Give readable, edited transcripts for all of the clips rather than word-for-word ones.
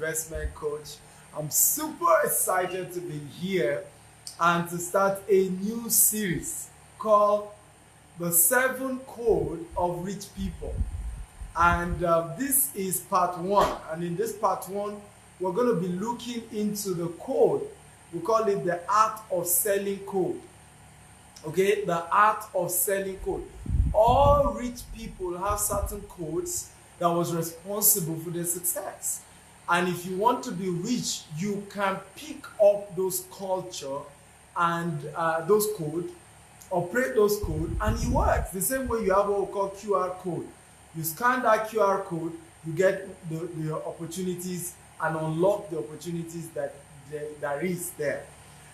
investment coach. I'm super excited to be here and to start a new series called The Seven Code of Rich People. And this is part one. And in this part one, we're going to be looking into the code. We call it the art of selling code. Okay, the art of selling code. All rich people have certain codes that was responsible for their success. And if you want to be rich, you can pick up those culture and those code, operate those code, and it works. The same way you have what we call QR code. You scan that QR code, you get the opportunities and unlock the opportunities that is there.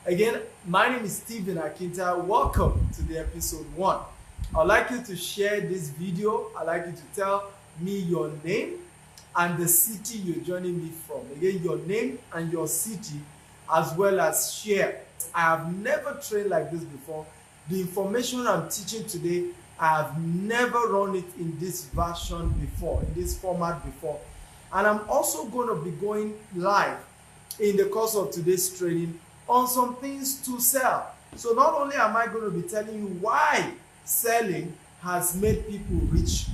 Again, my name is Stephen Akinta. Welcome to the episode 1. I'd like you to share this video. I'd like you to tell me your name and the city you're joining me from. Again, your name and your city, as well as share. I have never trained like this before. The information I'm teaching today, I have never run it in this version before, in this format before. And I'm also going to be going live in the course of today's training on some things to sell. So not only am I going to be telling you why selling has made people rich,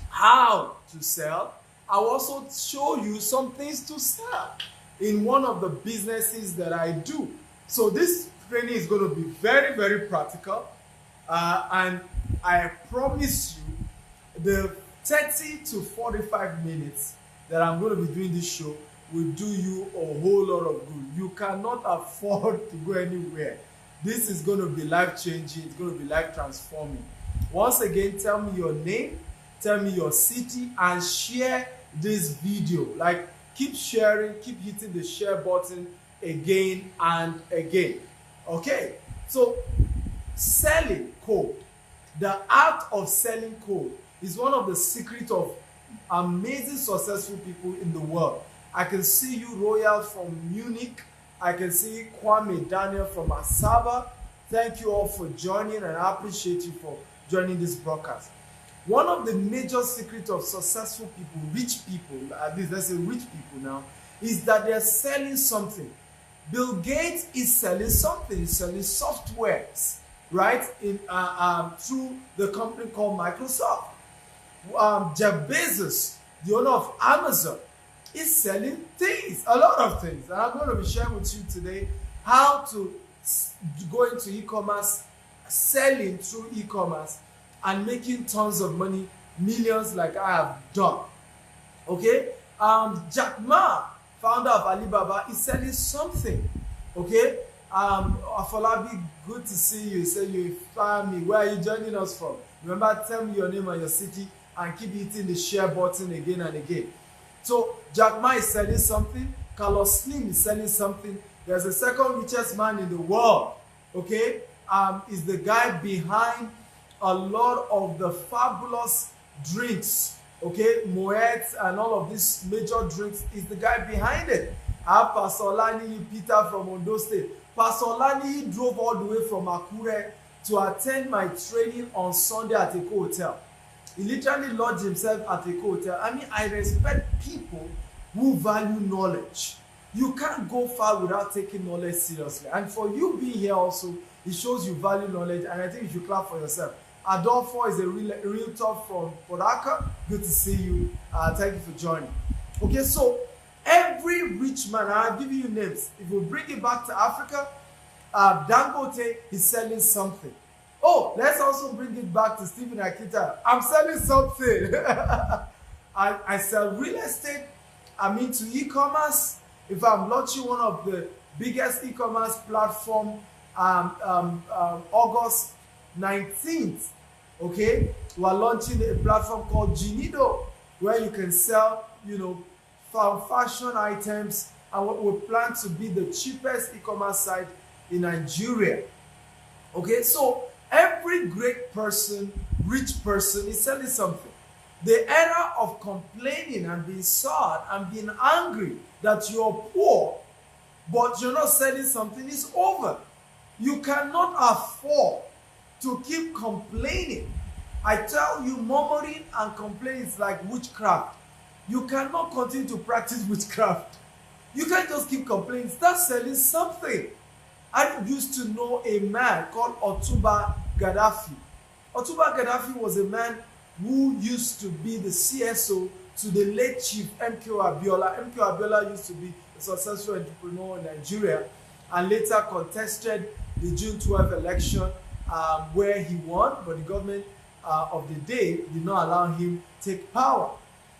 how to sell, I'll also show you some things to sell in one of the businesses that I do. So this training is going to be very, very practical. And I promise you the 30 to 45 minutes that I'm going to be doing this show will do you a whole lot of good. You cannot afford to go anywhere. This is going to be life-changing. It's going to be life-transforming. Once again, tell me your name, tell me your city, and share this video. Like, keep sharing, keep hitting the share button again and again. Okay, so selling code. The art of selling code is one of the secrets of amazing successful people in the world. I can see you, Royal from Munich. I can see Kwame Daniel from Asaba. Thank you all for joining, and I appreciate you for joining this broadcast. One of the major secrets of successful people, rich people, at least let's say rich people now, is that they're selling something. Bill Gates is selling something. He's selling softwares, right? Through the company called Microsoft. Jeff Bezos, the owner of Amazon, is selling things, a lot of things. And I'm going to be sharing with you today how to go into e-commerce, selling through e-commerce, and making tons of money, millions like I have done. Okay? Jack Ma, founder of Alibaba, is selling something. Okay? Afolabi, good to see you. Say you found me. Where are you joining us from? Remember, tell me your name and your city, and keep hitting the share button again and again. So Jack Ma is selling something. Carlos Slim is selling something. There's a second richest man in the world. Okay, is the guy behind a lot of the fabulous drinks. Okay, Moet and all of these major drinks is the guy behind it. I have Pastor Olani Peter from Ondo State. Pastor Olani drove all the way from Akure to attend my training on Sunday at Eko Hotel. He literally lodged himself at a hotel. I mean, I respect people who value knowledge. You can't go far without taking knowledge seriously. And for you being here also, it shows you value knowledge, and I think you should clap for yourself. Adolfo is a realtor from Port Harcourt. Good to see you. Thank you for joining. Okay, so every rich man, I'll give you names. If we bring it back to Africa, Dangote is selling something. Oh, let's also bring it back to Stephen Akita. I'm selling something. I sell real estate. I'm into e-commerce. If I'm launching one of the biggest e-commerce platform, August 19th, okay, we're launching a platform called Genido, where you can sell, fashion items, and we plan to be the cheapest e-commerce site in Nigeria. Okay, so every great person, rich person is selling something. The era of complaining and being sad and being angry that you're poor, but you're not selling something is over. You cannot afford to keep complaining. I tell you, murmuring and complaining is like witchcraft. You cannot continue to practice witchcraft. You can't just keep complaining. Start selling something. I used to know a man called Otumba Gaddafi. Otumba Gaddafi was a man who used to be the CSO to the late Chief MK Abiola. MK Abiola used to be a successful entrepreneur in Nigeria and later contested the June 12 election where he won, but the government of the day did not allow him to take power.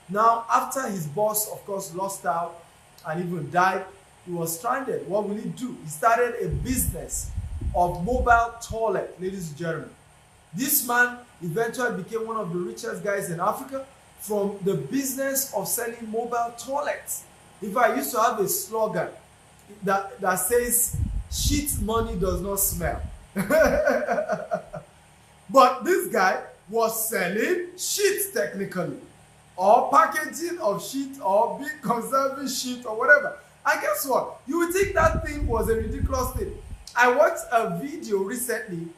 Now, after his boss, of course, lost out and even died, he was stranded. What will he do? He started a business of mobile toilet, ladies and gentlemen. This man eventually became one of the richest guys in Africa from the business of selling mobile toilets. If I used to have a slogan that says, shit money does not smell. But this guy was selling shit technically, or packaging of shit, or big conserving shit, or whatever. And guess what? You would think that thing was a ridiculous thing. I watched a video recently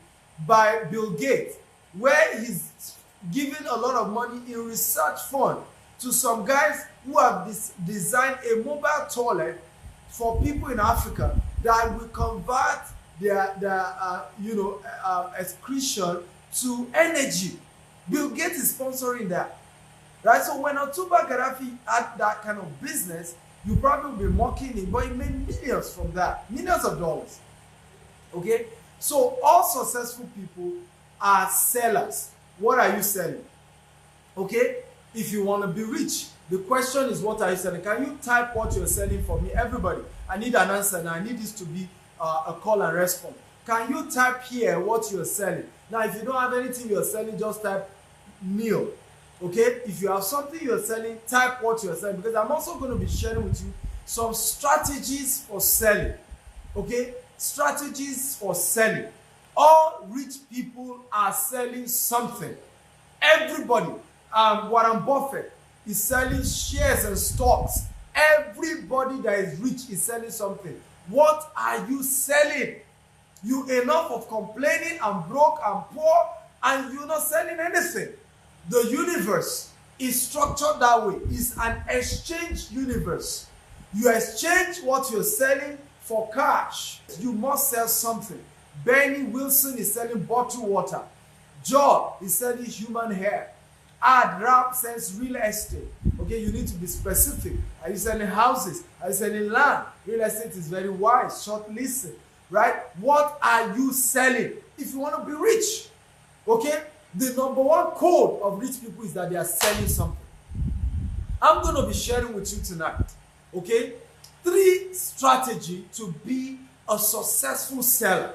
by Bill Gates where he's giving a lot of money in research fund to some guys who have designed a mobile toilet for people in Africa that will convert their excretion to energy. Bill Gates is sponsoring that. Right? So when Otumba Gaddafi had that kind of business, you probably be mocking him, but he made millions from that, millions of dollars. Okay? So all successful people are sellers. What are you selling? Okay? If you want to be rich, the question is, what are you selling? Can you type what you're selling for me? Everybody, I need an answer now. I need this to be a call and response. Can you type here what you're selling? Now, if you don't have anything you're selling, just type nil. Okay? If you have something you're selling, type what you're selling, because I'm also going to be sharing with you some strategies for selling. Okay? Strategies for selling. All rich people are selling something. Everybody. Warren Buffett is selling shares and stocks. Everybody that is rich is selling something. What are you selling? You enough of complaining and broke and poor, and you're not selling anything. The universe is structured that way. It's an exchange universe. You exchange what you're selling for cash. You must sell something. Benny Wilson is selling bottled water. John is selling human hair. Rap sells real estate. Okay, you need to be specific. Are you selling houses? Are you selling land? Real estate is very wide. Short listen. Right? What are you selling? If you want to be rich, okay, the number one code of rich people is that they are selling something. I'm going to be sharing with you tonight, okay, 3 strategies to be a successful seller.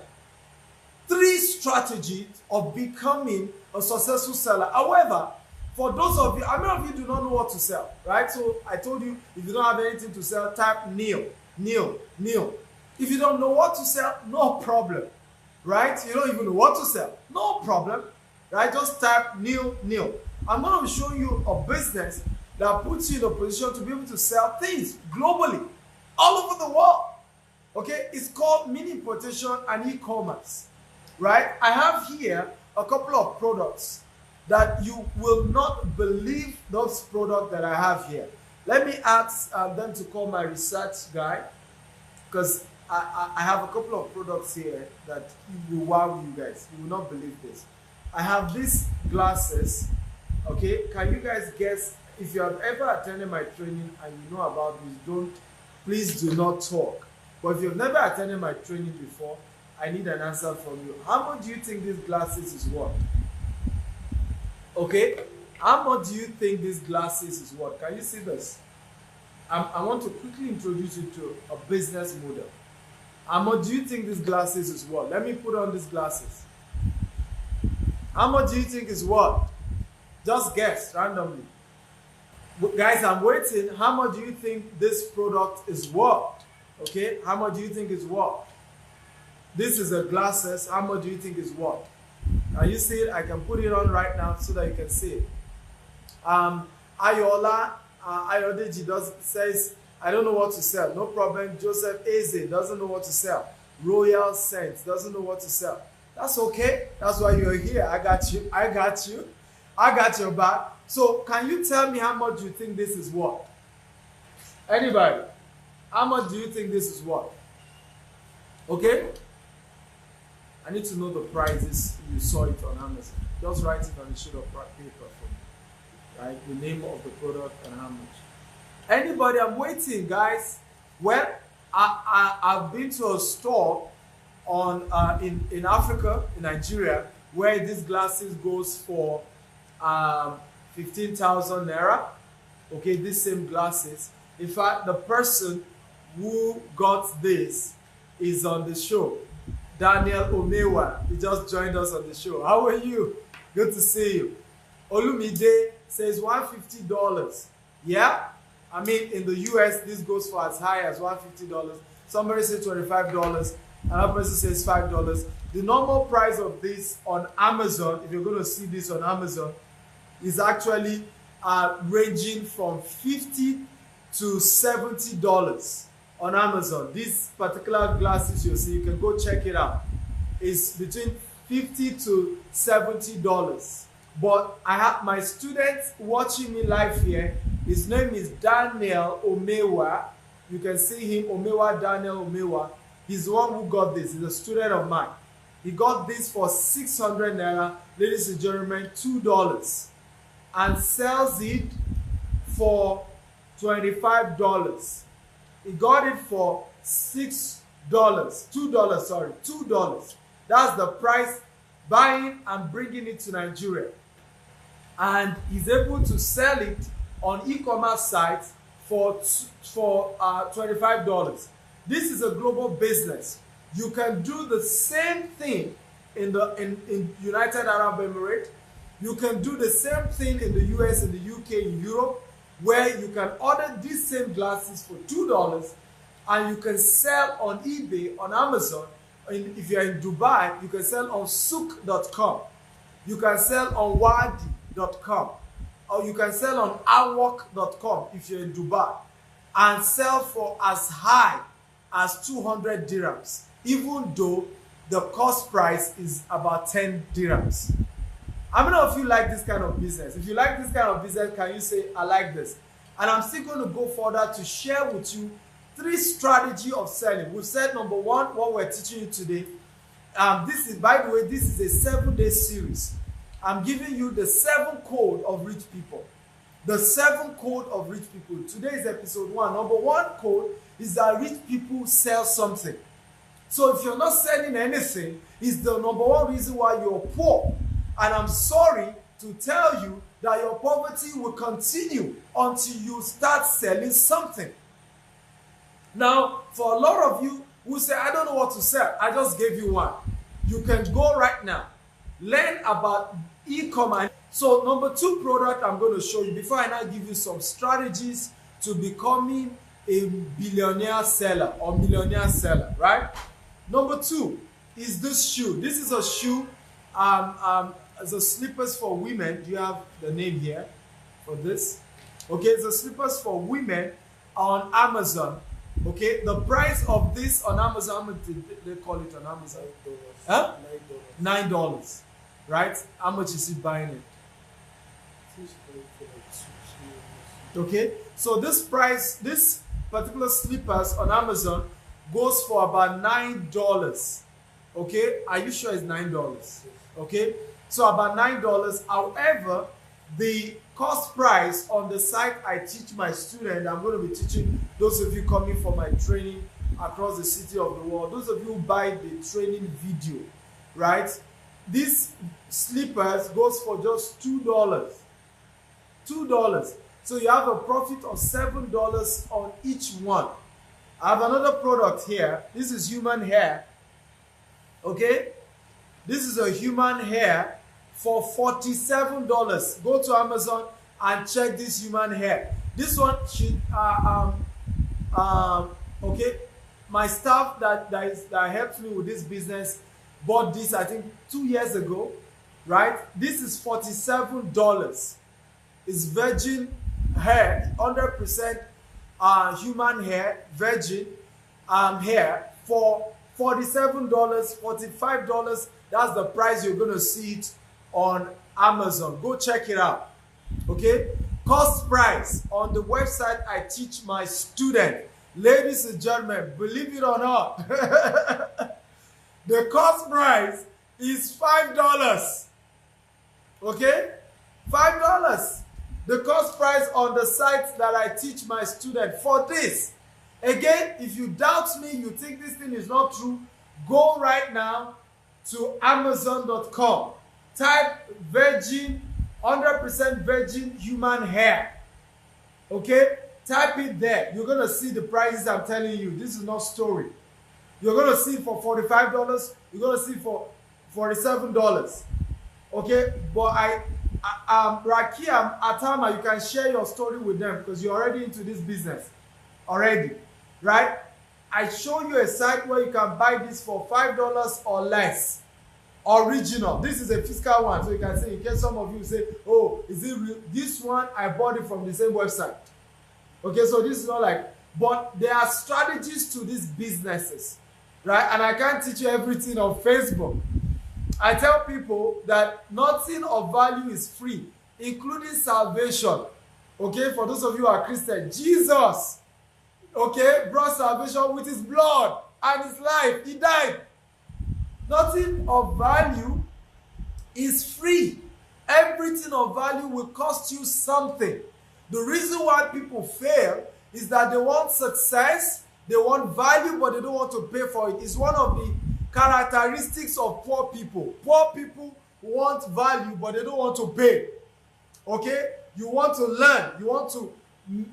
3 strategies of becoming a successful seller. However, for those of you, how many of you do not know what to sell, right? So I told you, if you don't have anything to sell, type nil. If you don't know what to sell, no problem, right? You don't even know what to sell, no problem, right? Just type nil. I'm going to be showing you a business that puts you in a position to be able to sell things globally, all over the world. Okay, it's called mini importation and e-commerce, right? I have here a couple of products that you will not believe those products that I have here. Let me ask them to call my research guy, because I have a couple of products here that will wow you guys. You will not believe this. I have these glasses. Okay, can you guys guess? If you have ever attended my training and you know about this, please do not talk. But if you've never attended my training before, I need an answer from you. How much do you think these glasses is worth? Okay, how much do you think these glasses is worth? Can you see this? I want to quickly introduce you to a business model. How much do you think these glasses is worth? Let me put on these glasses. How much do you think is worth? Just guess randomly. Guys, I'm waiting. How much do you think this product is worth? Okay, how much do you think is worth? This is the glasses. How much do you think is worth? Can you see it? I can put it on right now so that you can see it. Ayola Ayodeji says, I don't know what to sell. No problem. Joseph Eze doesn't know what to sell. Royal Saints doesn't know what to sell. That's okay. That's why you're here. I got you. I got your back. So can you tell me how much you think this is worth? Anybody? How much do you think this is worth? Okay? I need to know the prices. You saw it on Amazon. Just write it on a sheet of paper for me. Right? The name of the product and how much. Anybody? I'm waiting, guys. Well, I've been to a store in Africa, in Nigeria, where these glasses goes for 15,000 naira. Okay, these same glasses. In fact, the person who got this is on the show. Daniel Omewa. He just joined us on the show. How are you? Good to see you. Olumide says $150. Yeah? I mean, in the US, this goes for as high as $150. Somebody says $25. Another person says $5. The normal price of this on Amazon, if you're going to see this on Amazon, is actually ranging from $50 to $70 on Amazon. These particular glasses you see, you can go check it out. It's between $50 to $70. But I have my student watching me live here. His name is Daniel Omewa. You can see him, Omewa, Daniel Omewa. He's the one who got this. He's a student of mine. He got this for 600 naira, ladies and gentlemen, $2, and sells it for $25. He got it for $2. That's the price, buying and bringing it to Nigeria. And he's able to sell it on e-commerce sites for $25. This is a global business. You can do the same thing in United Arab Emirates. You can do the same thing in the US, in the UK, in Europe, where you can order these same glasses for $2 and you can sell on eBay, on Amazon. If you're in Dubai, you can sell on souk.com. You can sell on wadi.com. Or you can sell on awok.com if you're in Dubai and sell for as high as 200 dirhams, even though the cost price is about 10 dirhams. How many of you like this kind of business? If you like this kind of business, can you say, I like this? And I'm still going to go further to share with you 3 strategies of selling. We've said number 1, what we're teaching you today. This is, by the way, this is a 7-day series. I'm giving you the 7 code of rich people. The 7 code of rich people. Today is episode 1. Number 1 code is that rich people sell something. So if you're not selling anything, it's the number 1 reason why you're poor. And I'm sorry to tell you that your poverty will continue until you start selling something. Now, for a lot of you who say, I don't know what to sell, I just gave you one. You can go right now. Learn about e-commerce. So number 2 product I'm going to show you before I now give you some strategies to becoming a billionaire seller or millionaire seller, right? Number 2 is this shoe. This is a shoe, it's a slippers for women. Do you have the name here for this? Okay, it's a slippers for women on Amazon. Okay, the price of this on Amazon, how much did they call it on Amazon? Huh? $9. Right? How much is he buying it? Okay, so this price, this particular slippers on Amazon goes for about $9. Okay, are you sure it's $9? Okay, so about $9. However, the cost price on the site I teach my student, I'm going to be teaching those of you coming for my training across the city of the world, those of you who buy the training video, right? These slippers goes for just $2. $2. So you have a profit of $7 on each one. I have another product here. This is human hair. Okay? This is a human hair for $47. Go to Amazon and check this human hair. This one, okay, my staff that helped me with this business bought this, I think, 2 years ago, right? This is $47. It's virgin hair, 100% human hair, virgin hair for $47, $45. That's the price you're going to see it on Amazon. Go check it out. Okay, cost price on the website I teach my student. Ladies and gentlemen, believe it or not, the cost price is $5. Okay, $5. The cost price on the site that I teach my student for this. Again, if you doubt me, you think this thing is not true, go right now to Amazon.com. Type virgin, 100% virgin human hair. Okay? Type it there. You're going to see the prices I'm telling you. This is not story. You're going to see it for $45. You're going to see it for $47. Okay? But Rakia, Atama, you can share your story with them because you're already into this business. Already. Right? I show you a site where you can buy this for $5 or less. Original. This is a physical one. So you can say, in case some of you say, oh, is it real? This one, I bought it from the same website. Okay, so this is not like, but there are strategies to these businesses, right? And I can't teach you everything on Facebook. I tell people that nothing of value is free, including salvation. Okay, for those of you who are Christian, Jesus, okay, brought salvation with his blood and his life. He died. Nothing of value is free. Everything of value will cost you something. The reason why people fail is that they want success, they want value, but they don't want to pay for it. It's one of the characteristics of poor people. Poor people want value, but they don't want to pay. Okay? You want to learn, you want to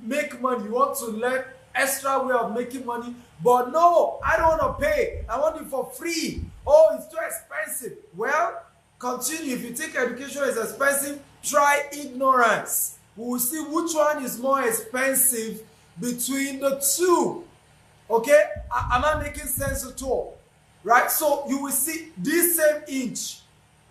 make money, you want to learn extra way of making money, but no, I don't want to pay. I want it for free. Oh, it's too expensive. Well, continue. If you think education is expensive, try ignorance. We will see which one is more expensive between the two. Okay? Am I making sense at all? Right? So you will see this same inch.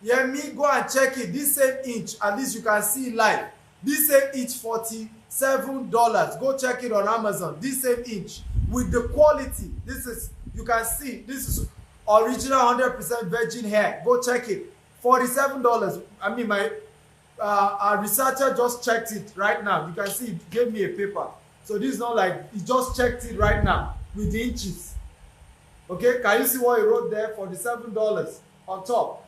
Yeah, me go and check it. This same inch, at least you can see live. This same inch, $47. Go check it on Amazon. This same inch with the quality. This is, you can see, this is original 100% virgin hair. Go check it. $47. I mean, my our researcher just checked it right now. You can see it gave me a paper. So this is not like he just checked it right now with the inches. Okay, can you see what he wrote there? $47 on top.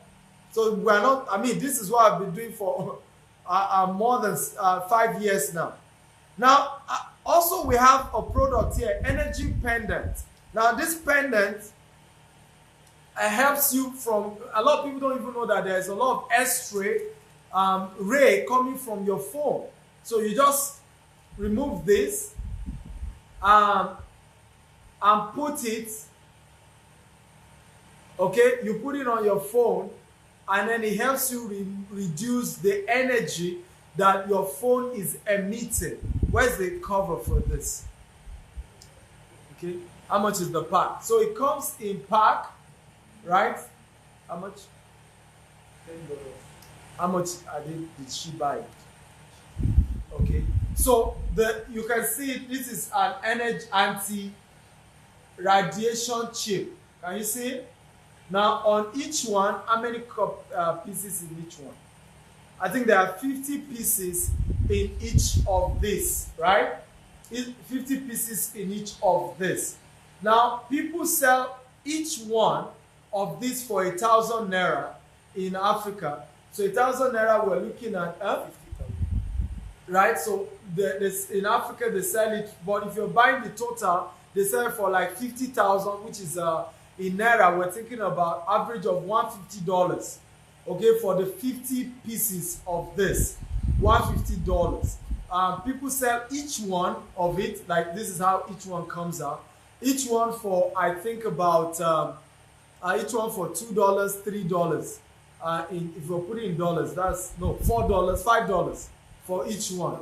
So we're not, I mean, this is what I've been doing for more than 5 years now. Now, also we have a product here, energy pendant. Now this pendant helps you from, a lot of people don't even know that there's a lot of X-ray ray coming from your phone. So you just remove this and put it, okay, you put it on your phone and then it helps you reduce the energy that your phone is emitting. Where's the cover for this? Okay, how much is the pack? So it comes in pack, right? How much? $10. How much did she buy it? Okay, so you can see this is an energy anti-radiation chip. Can you see it? Now on each one, how many pieces in each one? I think there are 50 pieces in each of this, right? 50 pieces in each of this. Now people sell each one of this for 1,000 naira in Africa. So 1,000 naira we're looking at 50,000. Right? So in Africa they sell it, but if you're buying the total, they sell it for like 50,000, which is in naira we're thinking about average of $150. Okay, for the 50 pieces of this, $150. People sell each one of it, like this is how each one comes out. Each one for, I think about, each one for $2, $3. If you're putting in dollars, that's, no, $4, $5 for each one.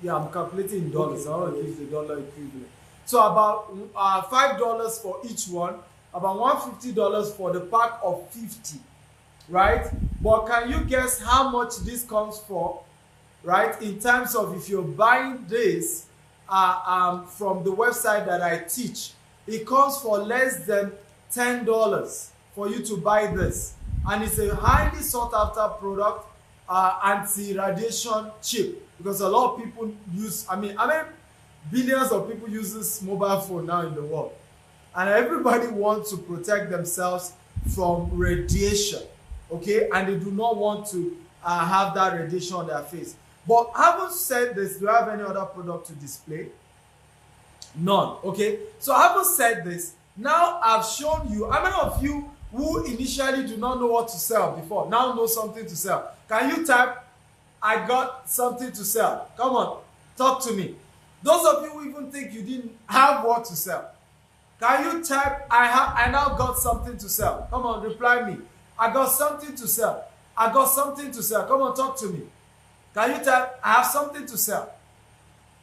Yeah, I'm calculating in dollars. I want to give the dollar equivalent. So about $5 for each one, about $150 for the pack of 50. Right? But can you guess how much this comes for? Right? In terms of if you're buying this from the website that I teach, it comes for less than $10 for you to buy this. And it's a highly sought after product. anti-radiation chip, because a lot of people use, I mean billions of people uses mobile phone now in the world, and everybody wants to protect themselves from radiation, okay, and they do not want to have that radiation on their face. But having said this, do I have any other product to display? None. Okay, so having said this, now I've shown you. How many of you who initially do not know what to sell before now know something to sell? Can you type, I got something to sell? Come on, talk to me. Those of you who even think you didn't have what to sell, can you type, I now got something to sell? Come on, reply me. I got something to sell. I got something to sell. Come on, talk to me. Can you type, I have something to sell?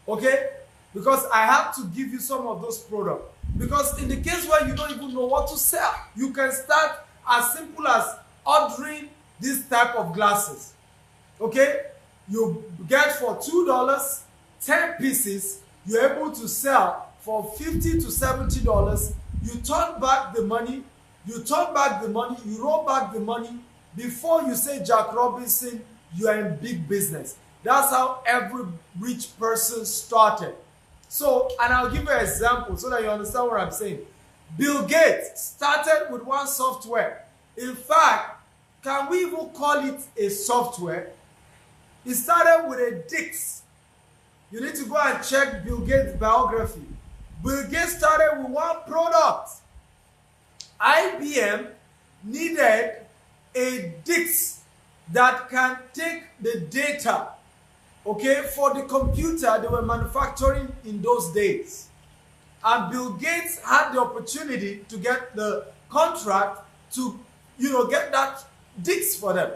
Okay? Because I have to give you some of those products. Because in the case where you don't even know what to sell, you can start as simple as ordering this type of glasses. Okay? You get for $2, 10 pieces, you're able to sell for $50 to $70. You turn back the money, you roll back the money. Before you say Jack Robinson, you are in big business. That's how every rich person started. So, and I'll give you an example so that you understand what I'm saying. Bill Gates started with one software. In fact, can we even call it a software? He started with a Dix. You need to go and check Bill Gates' biography. Bill Gates started with one product. IBM needed a Dix that can take the data, okay, for the computer they were manufacturing in those days. And Bill Gates had the opportunity to get the contract to, get that Dix for them.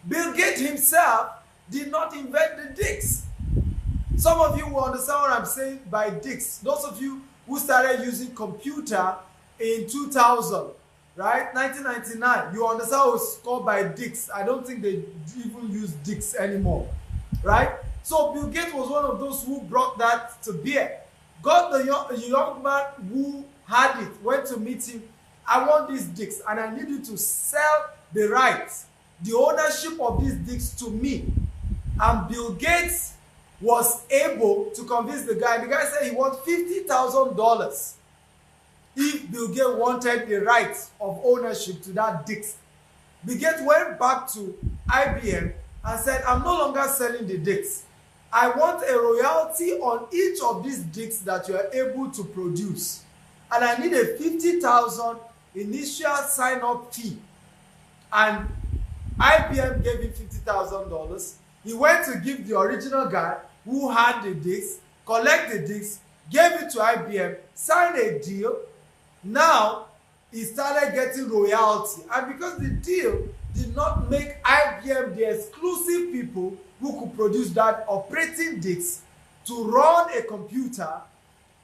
Bill Gates himself did not invent the Dix. Some of you will understand what I'm saying by Dix. Those of you who started using computer in 2000, right? 1999, you understand what was called by Dix. I don't think they even use Dix anymore, right? So Bill Gates was one of those who brought that to bear. Got the young man who had it, went to meet him. I want this Dix and I need you to sell the rights, the ownership of this Dix to me. And Bill Gates was able to convince the guy. The guy said he wants $50,000 if Bill Gates wanted the rights of ownership to that Dix. Bill Gates went back to IBM and said, I'm no longer selling the Dix. I want a royalty on each of these Dix that you are able to produce. And I need a $50,000 initial sign-up fee. And IBM gave him $50,000. He went to give the original guy who had the Dix, collect the Dix, gave it to IBM, signed a deal. Now, he started getting royalty. And because the deal did not make IBM the exclusive people who could produce that operating Dix to run a computer,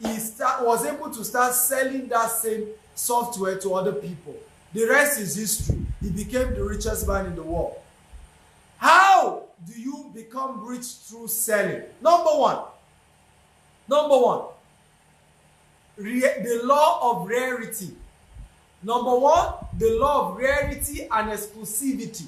he was able to start selling that same software to other people. The rest is history. He became the richest man in the world. How do you become rich through selling? Number one, the law of rarity. Number one, the law of rarity and exclusivity.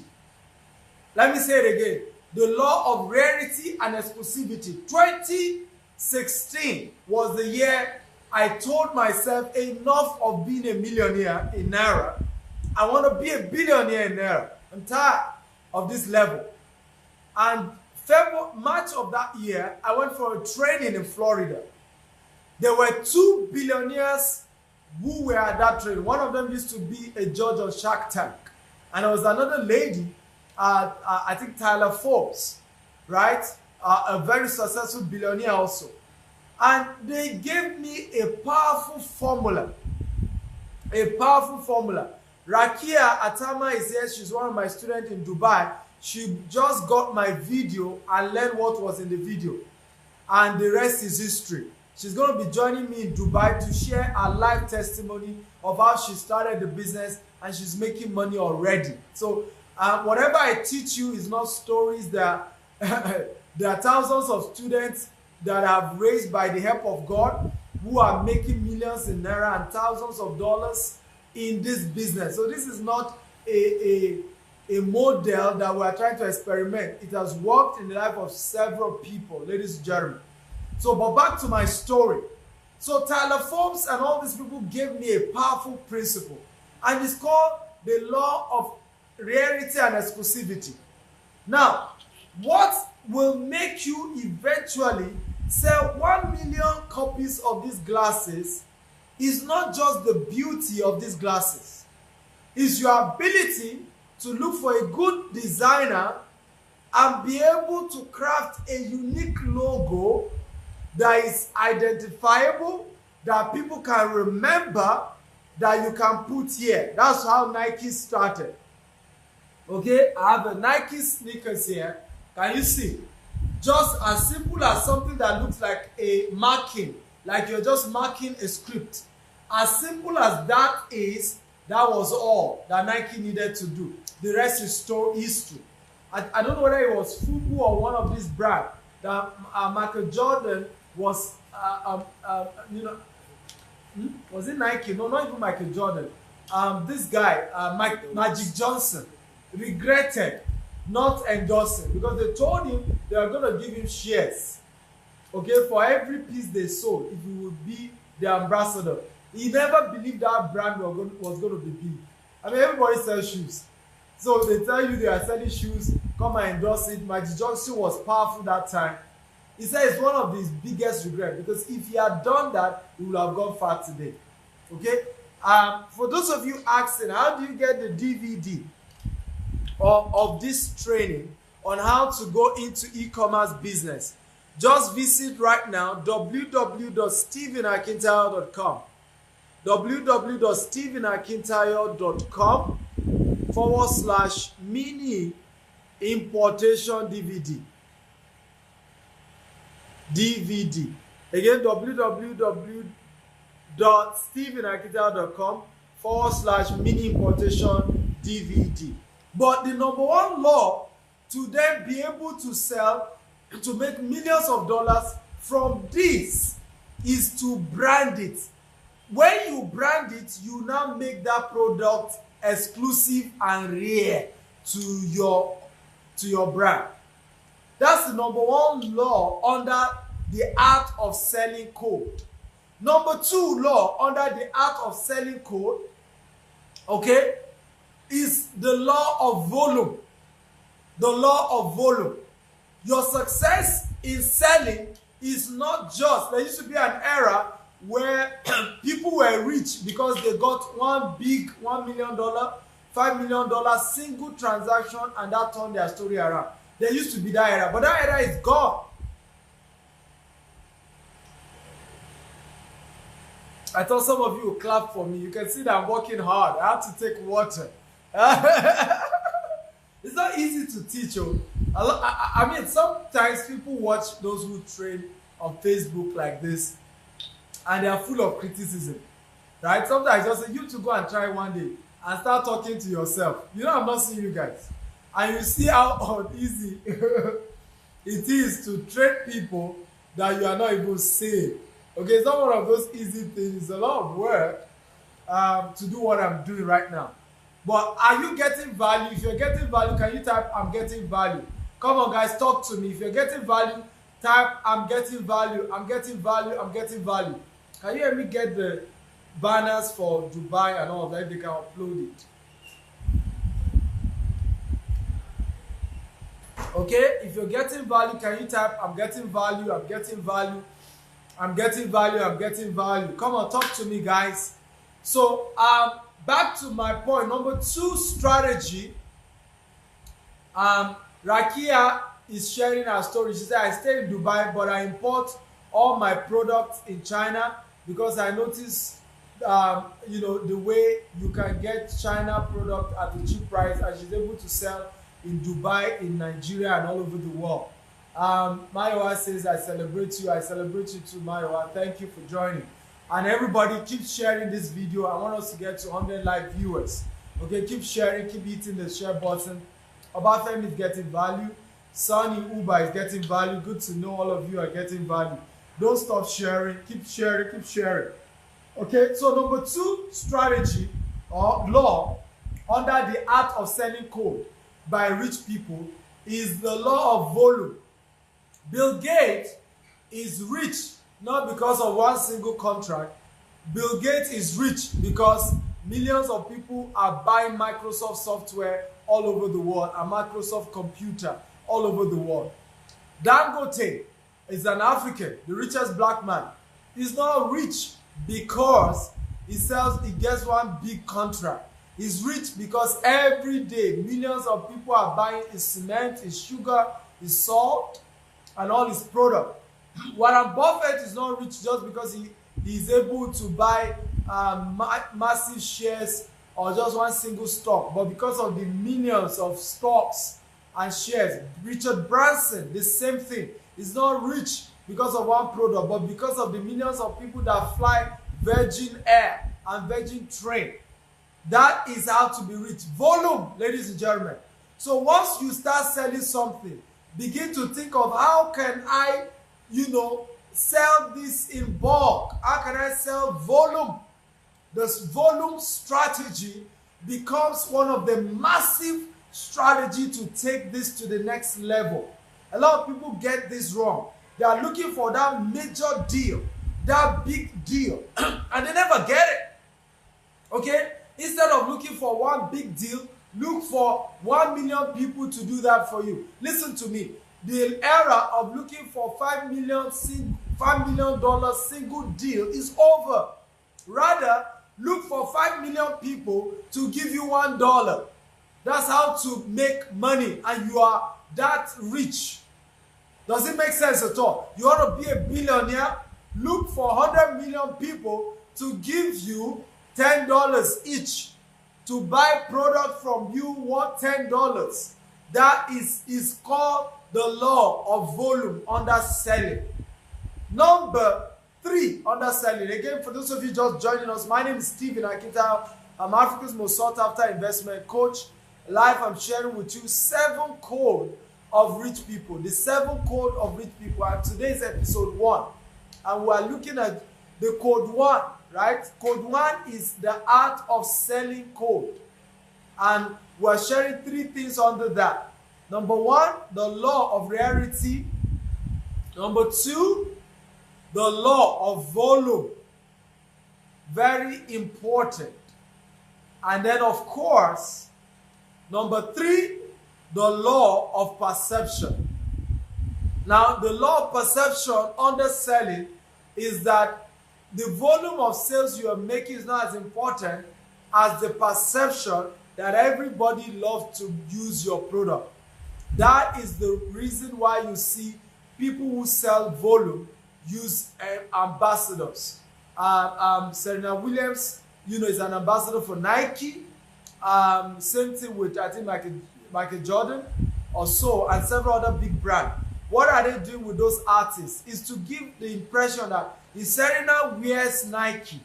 Let me say it again. The law of rarity and exclusivity. 2016 was the year I told myself enough of being a millionaire in Naira. I want to be a billionaire in Naira. I'm tired of this level. And March of that year, I went for a training in Florida. There were 2 billionaires who were at that training. One of them used to be a judge on Shark Tank. And there was another lady, I think Tyler Forbes, right? A very successful billionaire also. And they gave me a powerful formula. Rakia Atama is here. She's one of my students in Dubai. She just got my video and learned what was in the video. And the rest is history. She's going to be joining me in Dubai to share her life testimony of how she started the business and she's making money already. So whatever I teach you is not stories. There are thousands of students that I've raised by the help of God who are making millions in Naira and thousands of dollars in this business. So this is not a a model that we are trying to experiment. It has worked in the life of several people, ladies and gentlemen. So, but back to my story. So Tyler Forbes and all these people gave me a powerful principle, and it's called the law of rarity and exclusivity. Now, what will make you eventually sell 1 million copies of these glasses is not just the beauty of these glasses. It's your ability to look for a good designer and be able to craft a unique logo that is identifiable, that people can remember, that you can put here. That's how Nike started. Okay, I have a Nike sneakers here. Can you see? Just as simple as something that looks like a marking, like you're just marking a script. As simple as that is, that was all that Nike needed to do. The rest is history. I don't know whether it was Fubu or one of these brands that Michael Jordan was, was it Nike? No, not even Michael Jordan. This guy, Magic Johnson, regretted not endorsing because they told him they were going to give him shares, okay, for every piece they sold if he would be the ambassador. He never believed that brand was going to be big. I mean, everybody sells shoes. So they tell you they are selling shoes, come and endorse it. Magic Johnson was powerful that time. He said it's one of his biggest regrets because if he had done that, he would have gone far today. Okay? For those of you asking, how do you get the DVD of this training on how to go into e-commerce business? Just visit right now www.stephenakintayo.com www.stephenakintayo.com/mini importation DVD. Again, www.stephenakintayo.com/mini importation DVD. But the number one law to then be able to sell, to make millions of dollars from this, is to brand it. When you brand it, you now make that product exclusive and rare to your brand. That's the number one law under the art of selling code. Number two law under the art of selling code, okay, is the law of volume. The law of volume. Your success in selling is not just, there used to be an era where people were rich because they got one big $1 million, $5 million single transaction, and that turned their story around. There used to be that era, but that era is gone. I thought some of you would clap for me. You can see that I'm working hard. I have to take water. It's not easy to teach. I mean, sometimes people watch those who train on Facebook like this, and they are full of criticism, right? Sometimes I just say, you to go and try one day and start talking to yourself. You know, I'm not seeing you guys. And you see how uneasy it is to train people that you are not even seeing. Okay, it's not one of those easy things. It's a lot of work to do what I'm doing right now. But are you getting value? If you're getting value, can you type, I'm getting value? Come on, guys, talk to me. If you're getting value, type, I'm getting value, I'm getting value, I'm getting value. Can you help me get the banners for Dubai and all of that? They can upload it. Okay, if you're getting value, can you type, I'm getting value, I'm getting value, I'm getting value, I'm getting value. Come on, talk to me, guys. So, back to my point. Number two strategy. Rakia is sharing her story. She said, I stay in Dubai, but I import all my products in China because I noticed, the way you can get China product at a cheap price, and she's able to sell in Dubai, in Nigeria, and all over the world. Mayowa says, I celebrate you. I celebrate you too, Mayowa. Thank you for joining. And everybody, keep sharing this video. I want us to get to 100 live viewers. Okay, keep sharing, keep hitting the share button. Obafemi is getting value. Sunny Uba is getting value. Good to know all of you are getting value. Don't stop sharing. Keep sharing, keep sharing. Okay, so number two strategy or law under the art of selling code by rich people is the law of volume. Bill Gates is rich not because of one single contract. Bill Gates is rich because millions of people are buying Microsoft software all over the world and Microsoft computer all over the world. Dangote is an African, the richest black man. He's not rich because he gets one big contract. He's rich because every day millions of people are buying his cement, his sugar, his salt, and all his product. Warren Buffett is not rich just because he is able to buy massive shares or just one single stock, but because of the millions of stocks and shares. Richard Branson, the same thing. He's not rich because of one product, but because of the millions of people that fly Virgin Air and Virgin Train. That is how to be rich. Volume, ladies and gentlemen. So once you start selling something, begin to think of how can I, sell this in bulk? How can I sell volume? This volume strategy becomes one of the massive strategy to take this to the next level. A lot of people get this wrong. They are looking for that major deal, that big deal, and they never get it. Okay? Instead of looking for one big deal, look for 1 million people to do that for you. Listen to me. The era of looking for $5 million single deal is over. Rather, look for 5 million people to give you $1. That's how to make money, and you are that rich. Does it make sense at all? You want to be a billionaire? Look for 100 million people to give you $10 each to buy product from you worth $10. That is called the law of volume, underselling. Number 3, underselling. Again, for those of you just joining us, my name is Stephen Akita. I'm Africa's most sought after investment coach. Live, I'm sharing with you 7 code of rich people. The 7 code of rich people. And today's episode 1. And we are looking at the code 1, right? Code 1 is the art of selling code. And we're sharing 3 things under that. Number 1, the law of rarity. Number 2, the law of volume. Very important. And then, of course, number 3, the law of perception. Now, the law of perception underselling is that the volume of sales you are making is not as important as the perception that everybody loves to use your product. That is the reason why you see people who sell volume use ambassadors. Serena Williams, is an ambassador for Nike. Same thing with, I think, Michael Jordan or so, and several other big brands. What are they doing with those artists? Is to give the impression that if Serena wears Nike,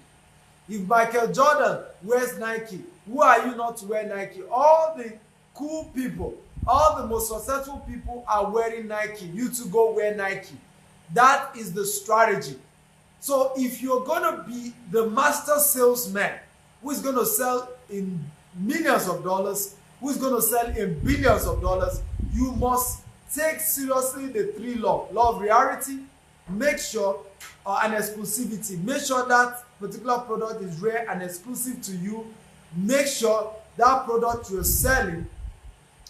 if Michael Jordan wears Nike, who are you not to wear Nike? All the cool people, all the most successful people are wearing Nike. You to go wear Nike. That is the strategy. So if you're going to be the master salesman who is going to sell in millions of dollars, who is going to sell in billions of dollars, you must take seriously the 3 laws. Law of rarity, make sure, and exclusivity. Make sure that particular product is rare and exclusive to you. Make sure that product you're selling,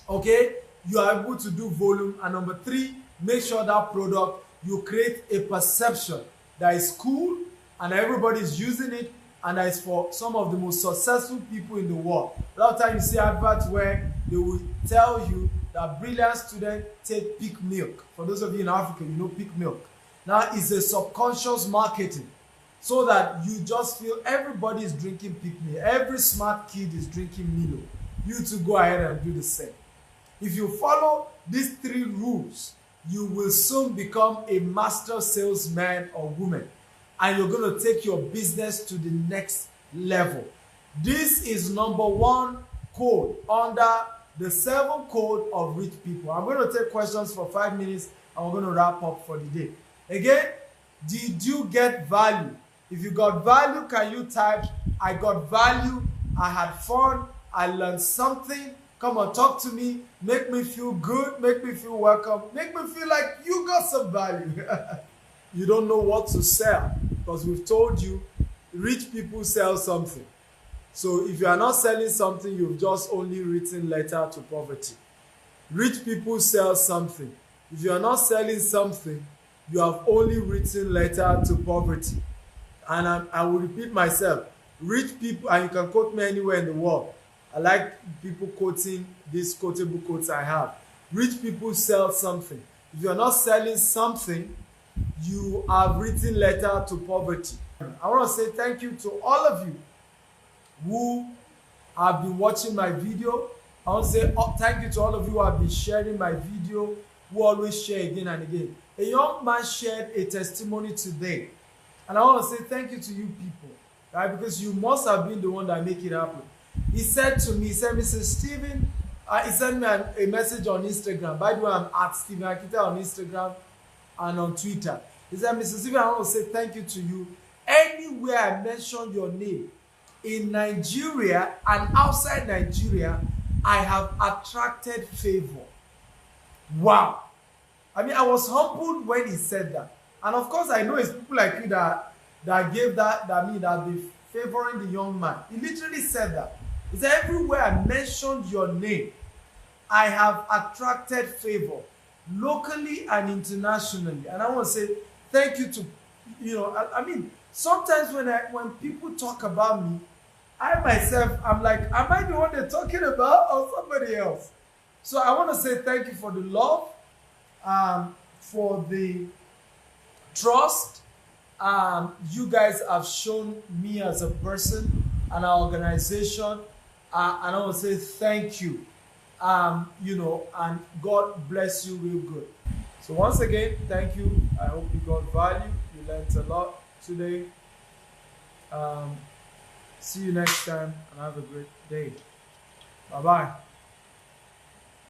okay, you are able to do volume. And number 3, make sure that product, you create a perception that is cool and everybody is using it, and that is for some of the most successful people in the world. A lot of times you see adverts where they will tell you that brilliant students take peak milk. For those of you in Africa, you know peak milk. Now it's a subconscious marketing so that you just feel everybody is drinking peak milk. Every smart kid is drinking Milo. You to go ahead and do the same. If you follow these 3 rules, you will soon become a master salesman or woman, and you're going to take your business to the next level. This is number 1 code under the 7 code of rich people. I'm going to take questions for 5 minutes, and we're going to wrap up for the day. Again, did you get value? If you got value, can you type, I got value, I had fun, I learned something? Come on, talk to me, make me feel good, make me feel welcome, make me feel like you got some value. You don't know what to sell because we've told you rich people sell something. So if you are not selling something, you've just only written letter to poverty. Rich people sell something. If you are not selling something, you have only written letter to poverty. And I will repeat myself. Rich people, and you can quote me anywhere in the world. I like people quoting these quotable quotes I have. Rich people sell something. If you are not selling something, you have written letter to poverty. I want to say thank you to all of you who have been watching my video. I want to say thank you to all of you who have been sharing my video, who always share again and again. A young man shared a testimony today, and I want to say thank you to you people, right? Because you must have been the one that make it happen. He said to me, he said, Mr. Stephen, he sent me a message on Instagram. By the way, I'm at Stephen Akita on Instagram and on Twitter. He said, Mr. Stephen, I want to say thank you to you. Anywhere I mention your name, in Nigeria and outside Nigeria, I have attracted favor. Wow. I mean, I was humbled when he said that. And of course, I know it's people like you that gave that be favoring the young man. He literally said that. He said, everywhere I mentioned your name, I have attracted favor, locally and internationally. And I want to say thank you to, I mean, sometimes when people talk about me, I myself, I'm like, am I the one they're talking about or somebody else? So I want to say thank you for the love, for the trust you guys have shown me as a person and our organization. And I want to say thank you, and God bless you real good. So once again, thank you. I hope you got value. You learned a lot today. See you next time and have a great day. Bye-bye.